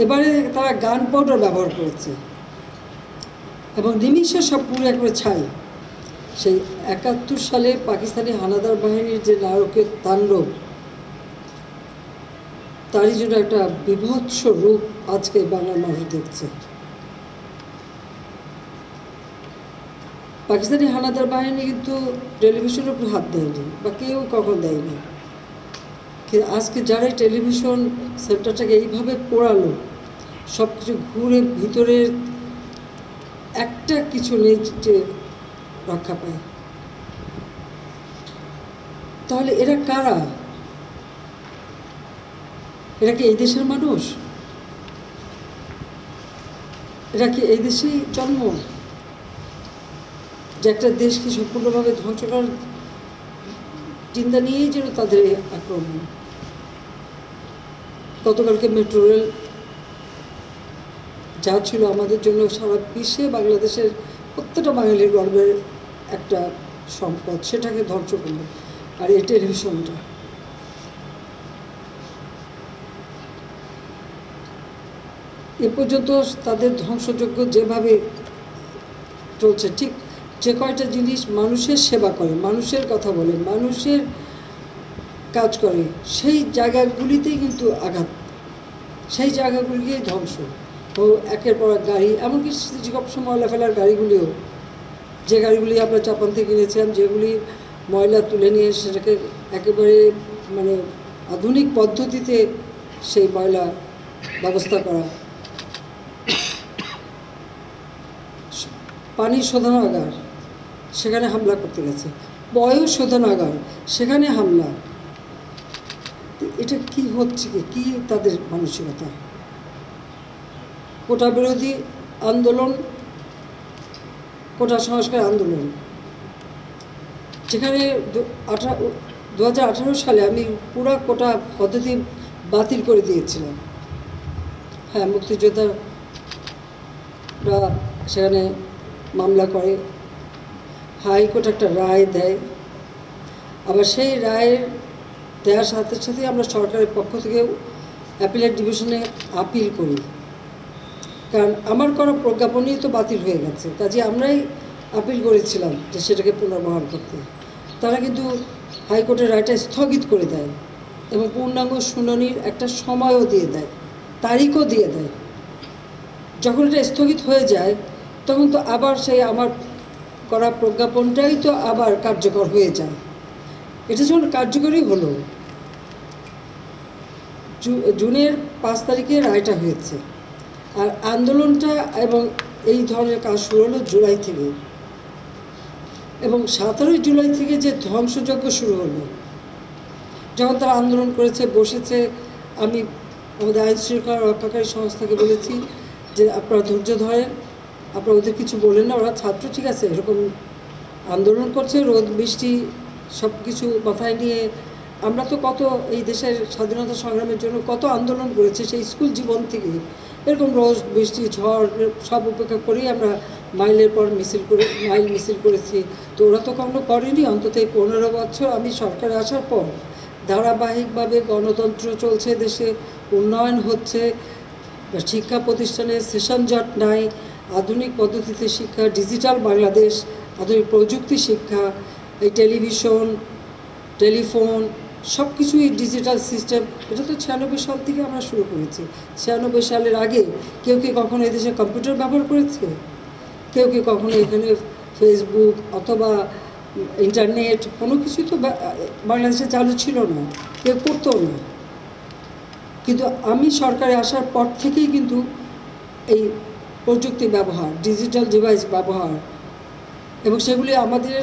এবারে তারা গান পাউডার ব্যবহার করেছে এবং নিমিষে সব পুরো একবারে ছাই। সেই ৭১ সালে পাকিস্তানি হানাদার বাহিনীর যে নায়কের তাণ্ডব, তারই জন্য একটা বিভৎস রূপ আজকে বাংলার মানুষ দেখছে। পাকিস্তানি হানাদার বাহিনী কিন্তু টেলিভিশনের উপর হাত দেয়নি বা কেউ কখন দেয়নি। আজকে যারা টেলিভিশন সেন্টারটাকে এইভাবে পোড়ালো, সব কিছু ঘুরে ভিতরের একটা কিছু নেই যে রক্ষা পায়, তাহলে এরা কারা? এরা কি এই দেশের মানুষ? এরা কি এই দেশেই জন্ম, যে একটা দেশকে সম্পূর্ণভাবে ধ্বংস করার চিন্তা নিয়েই যেন তাদের আক্রমণ? গতকালকে মেট্রো রেল যা ছিল আমাদের জন্য সারা বিশ্বে বাংলাদেশের প্রত্যেকটা বাঙালির গর্বের একটা সম্পদ, সেটাকে ধ্বংস করলো। আর এই টেলিভিশনটা, এ পর্যন্ত তাদের ধ্বংসযজ্ঞ যেভাবে চলছে, ঠিক যে কয়টা জিনিস মানুষের সেবা করে, মানুষের কথা বলে, মানুষের কাজ করে, সেই জায়গাগুলিতেই কিন্তু আঘাত, সেই জায়গাগুলিকেই ধ্বংস। ও একের পর এক গাড়ি, এমনকি ময়লা ফেলার গাড়িগুলিও, যে গাড়িগুলি আমরা জাপান থেকে কিনেছিলাম, যেগুলি ময়লা তুলে নিয়ে সেটাকে একেবারে মানে আধুনিক পদ্ধতিতে সেই ময়লা ব্যবস্থা করা, পানি শোধনাগার সেখানে হামলা করতে গেছে, বয়স শোধনাগার সেখানে হামলা। এটা কি হচ্ছে, কি তাদের মানসিকতা? কোটা বিরোধী আন্দোলন, কোটা সংস্কার আন্দোলন, যেখানে 2018 সালে আমি পুরো কোটা পদ্ধতি বাতিল করে দিয়েছিলাম। হ্যাঁ, মুক্তিযোদ্ধারা সেখানে মামলা করে, হাইকোর্ট একটা রায় দেয়, আবার সেই রায়ের দেওয়ার সাথে সাথে আমরা সরকারের পক্ষ থেকেও অ্যাপিলেট ডিভিশনে আপিল করি, কারণ আমার করা প্রজ্ঞাপনই তো বাতিল হয়ে গেছে, কাজে আমরাই আপিল করেছিলাম যে সেটাকে পুনর্বহাল করতে। তারা কিন্তু হাইকোর্টের রায়টা স্থগিত করে দেয় এবং পূর্ণাঙ্গ শুনানির একটা সময়ও দিয়ে দেয়, তারিখও দিয়ে দেয়। যখন এটা স্থগিত হয়ে যায় তখন তো আবার সেই আমার করা প্রজ্ঞাপনটাই তো আবার কার্যকর হয়ে যায়। এটা যখন কার্যকরই হলো, জুনের 5 তারিখে রায়টা হয়েছে, আর আন্দোলনটা এবং এই ধরনের কাজ শুরু হলো জুলাই থেকে, এবং 17 জুলাই থেকে যে ধ্বংসযজ্ঞ শুরু হলো, যখন তারা আন্দোলন করেছে, বসেছে, আমি আমাদের আইন শৃঙ্খলা রক্ষাকারী সংস্থাকে বলেছি যে আপনারা ধৈর্য ধরেন, আপনারা ওদের কিছু বলেন না, ওরা ছাত্র, ঠিক আছে, এরকম আন্দোলন করছে, রোদ বৃষ্টি সব কিছু মাথায় নিয়ে। আমরা তো কত এই দেশের স্বাধীনতা সংগ্রামের জন্য কত আন্দোলন করেছি, সেই স্কুল জীবন থেকে এরকম রোদ বৃষ্টি ঝড় সব উপেক্ষা করেই আমরা মাইলের পর মাইল মিছিল করেছি। তো ওরা তো কখনো করেনি। অন্তত এই 15 বছর আমি সরকারে আসার পর ধারাবাহিকভাবে গণতন্ত্র চলছে দেশে, উন্নয়ন হচ্ছে, শিক্ষা প্রতিষ্ঠানে সেশন জট নাই, আধুনিক পদ্ধতিতে শিক্ষা, ডিজিটাল বাংলাদেশ, আধুনিক প্রযুক্তি শিক্ষা, এই টেলিভিশন, টেলিফোন সব কিছুই ডিজিটাল সিস্টেম। এটা তো 96 সাল থেকে আমরা শুরু করেছি। 96 সালের আগে কেউ কি কখনো এদেশে কম্পিউটার ব্যবহার করেছে? কেউ কি কখনো এখানে ফেসবুক অথবা ইন্টারনেট কোনো কিছুই তো বাংলাদেশে চালু ছিল না, কেউ করতো না। কিন্তু আমি সরকারে আসার পর থেকেই কিন্তু এই প্রযুক্তি ব্যবহার, ডিজিটাল ডিভাইস ব্যবহার, এবং সেগুলি আমাদের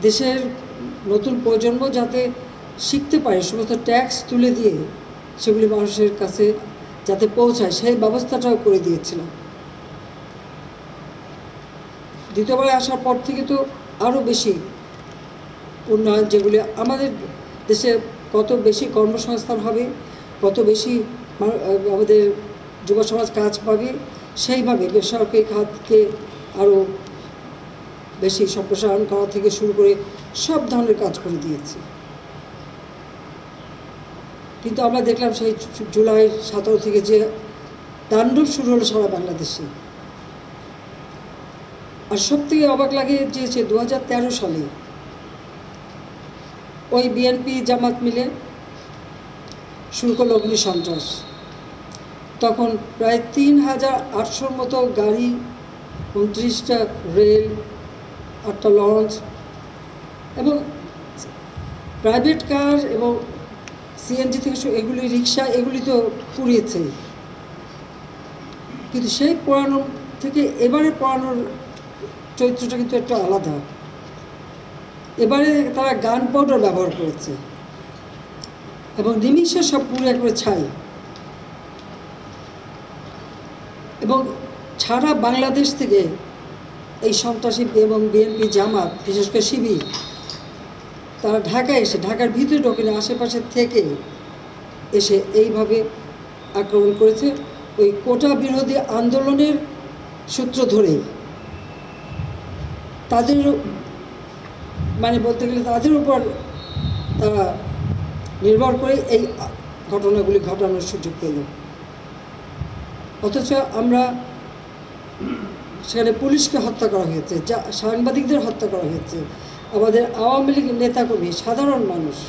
দেশের নতুন প্রজন্ম যাতে শিখতে পারে, সমস্ত ট্যাক্স তুলে দিয়ে সেগুলি মানুষের কাছে যাতে পৌঁছায়, সেই ব্যবস্থাটাও করে দিয়েছিলাম। দ্বিতীয়বার আসার পর থেকে তো আরও বেশি উন্নয়ন, যেগুলি আমাদের দেশে কত বেশি কর্মসংস্থান হবে, কত বেশি আমাদের যুব সমাজ কাজ পাবে, সেইভাবে বেসরকারি খাতকে আরও বেশি সম্প্রসারণ করা থেকে শুরু করে সব ধরনের কাজ করে দিয়েছি। কিন্তু আমরা দেখলাম সেই জুলাই 17 থেকে যে তাণ্ডব শুরু হলো সারা বাংলাদেশে। আর সব থেকে অবাক লাগে যে 2013 সালে ওই বিএনপি জামাত মিলে শুরু করলো অগ্নিসন্ত্রাস। তখন প্রায় 3800 মতো গাড়ি, 29টা রেল, 8টা লঞ্চ এবং প্রাইভেট কার এবং সিএনজি থেকে এগুলি রিক্সা, এগুলি তো পুড়িয়েছে। কিন্তু সেই পোড়ানো থেকে এবারে পোড়ানোর চরিত্রটা কিন্তু একটু আলাদা। এবারে তারা গান পাউডার ব্যবহার করেছে এবং নিমিষে সব পুড়ে করে ছাই। এবং সারা বাংলাদেশ থেকে এই সন্ত্রাসী এবং বিএনপি জামাত, বিশেষ করে শিবির, তারা ঢাকায় এসে, ঢাকার ভিতরে ঢোকেনি, আশেপাশে থেকে এসে এইভাবে আক্রমণ করেছে ওই কোটা বিরোধী আন্দোলনের সূত্র ধরেই। তাদের মানে বলতে গেলে তাদের উপর তারা নির্ভর করে এই ঘটনাগুলি ঘটানোর সুযোগ পেল। অথচ আমরা সেখানে পুলিশকে হত্যা করা হয়েছে, সাংবাদিকদের হত্যা করা হয়েছে, আমাদের আওয়ামী লীগ নেতাকর্মী, সাধারণ মানুষ